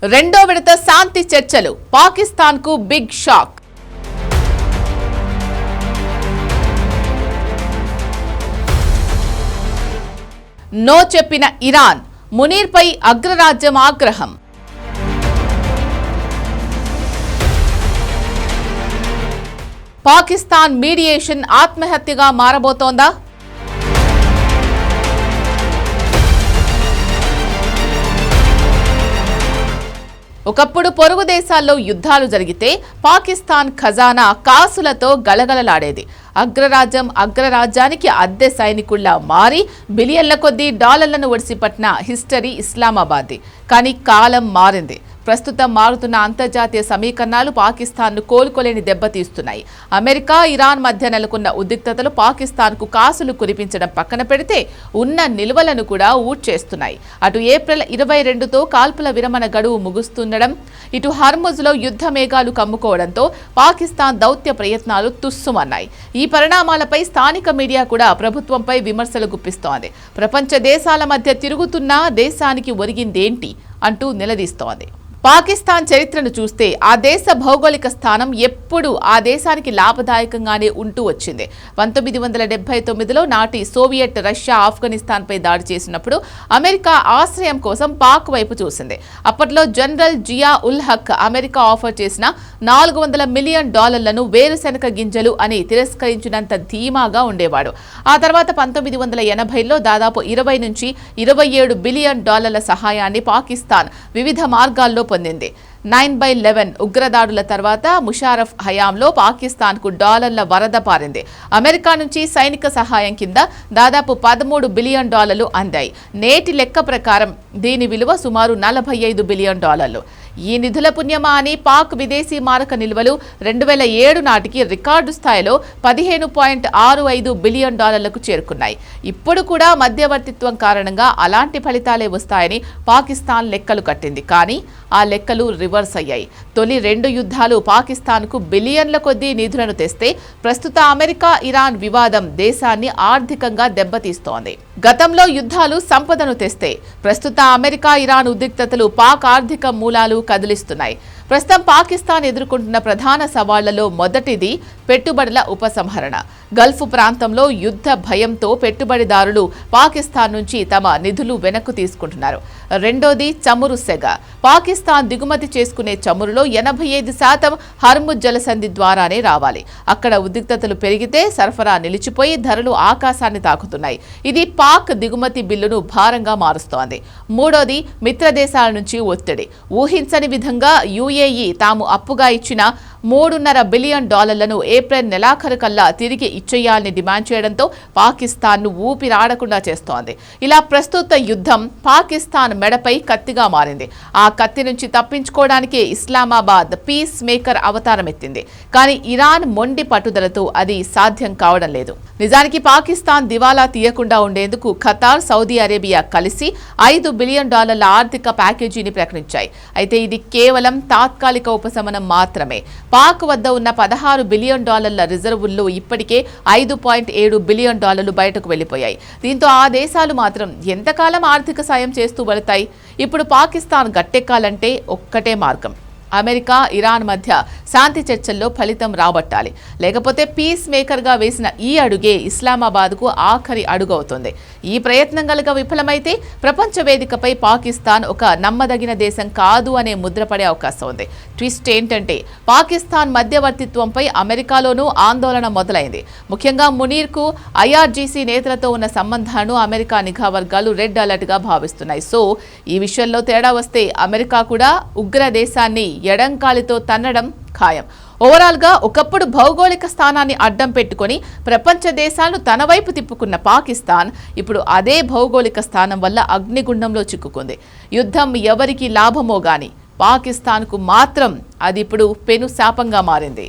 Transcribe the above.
రెండో విడత శాంతి చర్చలు పాకిస్తాన్కు బిగ్ షాక్. నో చెప్పిన ఇరాన్, మునీర్పై అగ్రరాజ్యం ఆగ్రహం. పాకిస్తాన్ మీడియేషన్ ఆత్మహత్యగా మారబోతోందా? ఒకప్పుడు పొరుగు దేశాల్లో యుద్ధాలు జరిగితే పాకిస్తాన్ ఖజానా కాసులతో గలగలలాడేది. అగ్రరాజ్యానికి అద్దె సైనికుల్లా మారి బిలియన్ల కొద్దీ డాలర్లను ఒడిసిపట్టిన హిస్టరీ ఇస్లామాబాద్ది. కానీ కాలం మారింది. ప్రస్తుతం మారుతున్న అంతర్జాతీయ సమీకరణాలు పాకిస్తాన్ను కోలుకోలేని దెబ్బతీస్తున్నాయి. అమెరికా, ఇరాన్ మధ్య నెలకొన్న ఉద్రిక్తతలు పాకిస్తాన్కు కాసులు కురిపించడం పక్కన పెడితే ఉన్న నిల్వలను కూడా ఊడ్చేస్తున్నాయి. అటు ఏప్రిల్ 22తో కాల్పుల విరమణ గడువు ముగుస్తుండడం, ఇటు హర్ముజ్లో యుద్ధ మేఘాలు కమ్ముకోవడంతో పాకిస్తాన్ దౌత్య ప్రయత్నాలు తుస్సుమన్నాయి. ఈ పరిణామాలపై స్థానిక మీడియా కూడా ప్రభుత్వంపై విమర్శలు గుప్పిస్తోంది. ప్రపంచ దేశాల మధ్య తిరుగుతున్నా దేశానికి ఒరిగిందేంటి అంటూ నిలదీస్తోంది. పాకిస్తాన్ చరిత్రను చూస్తే ఆ దేశ భౌగోళిక స్థానం ఎప్పుడూ ఆ దేశానికి లాభదాయకంగానే ఉంటూ వచ్చింది. 1979లో నాటి సోవియట్ రష్యా ఆఫ్ఘనిస్తాన్పై దాడి చేసినప్పుడు అమెరికా ఆశ్రయం కోసం పాక్ వైపు చూసింది. అప్పట్లో జనరల్ జియా ఉల్ హక్ అమెరికా ఆఫర్ చేసిన $400 మిలియన్ వేరుశెనగ గింజలు అని తిరస్కరించినంత ధీమాగా ఉండేవాడు. ఆ తర్వాత 1980లో దాదాపు 20 నుంచి $27 బిలియన్ సహాయాన్ని పాకిస్తాన్ వివిధ మార్గాల్లో పొందింది. 9/11 ఉగ్రదాడుల తర్వాత ముషారఫ్ హయాంలో పాకిస్తాన్కు డాలర్ల వరద పారింది. అమెరికా నుంచి సైనిక సహాయం కింద దాదాపు $13 బిలియన్ అందాయి. నేటి లెక్క ప్రకారం దీని విలువ సుమారు $45 బిలియన్. ఈ నిధుల పుణ్యమా అని పాక్ విదేశీ మారక నిల్వలు 2007 నాటికి రికార్డు స్థాయిలో $15.65 బిలియన్ చేరుకున్నాయి. ఇప్పుడు కూడా మధ్యవర్తిత్వం కారణంగా అలాంటి ఫలితాలే వస్తాయని పాకిస్తాన్ లెక్కలు కట్టింది. కానీ ఆ లెక్కలు రివర్స్ అయ్యాయి. తొలి 2 యుద్ధాలు పాకిస్తాన్కు బిలియన్ల కొద్దీ నిధులను తెస్తే ప్రస్తుత అమెరికా ఇరాన్ వివాదం దేశాన్ని ఆర్థికంగా దెబ్బతీస్తోంది. గతంలో యుద్ధాలు సంపదను తెస్తే ప్రస్తుత అమెరికా ఇరాన్ ఉద్రిక్తతలు పాక్ ఆర్థిక మూలాలు కదిలిస్తున్నాయి. ప్రస్తుతం పాకిస్తాన్ ఎదుర్కొంటున్న ప్రధాన సవాళ్లలో మొదటిది పెట్టుబడుల ఉపసంహరణ. గల్ఫ్ ప్రాంతంలో యుద్ధ భయంతో పెట్టుబడిదారులు పాకిస్తాన్ నుంచి తమ నిధులు వెనక్కు తీసుకుంటున్నారు. రెండోది చమురు సెగ. పాకిస్తాన్ దిగుమతి చేసుకునే చమురులో 85% హర్ముజ్ జలసంధి ద్వారానే రావాలి. అక్కడ ఉద్రిక్తతలు పెరిగితే సరఫరా నిలిచిపోయి ధరలు ఆకాశాన్ని తాకుతున్నాయి. ఇది పాక్ దిగుమతి బిల్లును భారంగా మారుస్తోంది. మూడోది మిత్ర దేశాల నుంచి ఒత్తిడి. ఊహించని విధంగా యుఏఈ తాము అప్పుగా ఇచ్చిన $3.5 బిలియన్ ఏప్రిల్ నెలాఖరు కల్లా తిరిగి ఇచ్చేయాలని డిమాండ్ చేయడంతో పాకిస్తాన్ను ఊపిరాడకుండా చేస్తోంది. ఇలా ప్రస్తుత యుద్ధం పాకిస్తాన్ మెడపై కత్తిగా మారింది. ఆ కత్తి నుంచి తప్పించుకోవడానికే ఇస్లామాబాద్ పీస్ మేకర్ అవతారం ఎత్తింది. కానీ ఇరాన్ మొండి పట్టుదలతో అది సాధ్యం కావడం లేదు. నిజానికి పాకిస్తాన్ దివాలా తీయకుండా ఉండేందుకు ఖతార్, సౌదీ అరేబియా కలిసి $5 బిలియన్ ఆర్థిక ప్యాకేజీని ప్రకటించాయి. అయితే ఇది కేవలం తాత్కాలిక ఉపశమనం మాత్రమే. పాక్ వద్ద ఉన్న $16 బిలియన్ రిజర్వుల్లో ఇప్పటికే $5.7 బిలియన్ బయటకు వెళ్లిపోయాయి. దీంతో ఆ దేశాలు మాత్రం ఎంతకాలం ఆర్థిక సాయం చేస్తూ వెళతాయి? ఇప్పుడు పాకిస్తాన్ గట్టెక్కాలంటే ఒక్కటే మార్గం. అమెరికా, ఇరాన్ మధ్య శాంతి చర్చల్లో ఫలితం రాబట్టాలి. లేకపోతే పీస్ మేకర్గా వేసిన ఈ అడుగే ఇస్లామాబాద్కు ఆఖరి అడుగు అవుతుంది. ఈ ప్రయత్నం గనుక విఫలమైతే ప్రపంచ వేదికపై పాకిస్తాన్ ఒక నమ్మదగిన దేశం కాదు అనే ముద్రపడే అవకాశం ఉంది. ట్విస్ట్ ఏంటంటే పాకిస్తాన్ మధ్యవర్తిత్వంపై అమెరికాలోనూ ఆందోళన మొదలైంది. ముఖ్యంగా మునీర్కు ఐఆర్జీసీ నేతలతో ఉన్న సంబంధాలను అమెరికా నిఘా వర్గాలు రెడ్ అలర్ట్గా భావిస్తున్నాయి. సో ఈ విషయంలో తేడా వస్తే అమెరికా కూడా ఉగ్ర దేశాన్ని ఎడంకాలితో తన్నడం ఖాయం. ఓవరాల్గా ఒకప్పుడు భౌగోళిక స్థానాన్ని అడ్డం పెట్టుకుని ప్రపంచ దేశాలను తన వైపు తిప్పుకున్న పాకిస్తాన్ ఇప్పుడు అదే భౌగోళిక స్థానం వల్ల అగ్నిగుండంలో చిక్కుకుంది. యుద్ధం ఎవరికి లాభమో గాని పాకిస్తాన్కు మాత్రం అది ఇప్పుడు పెను శాపంగా మారింది.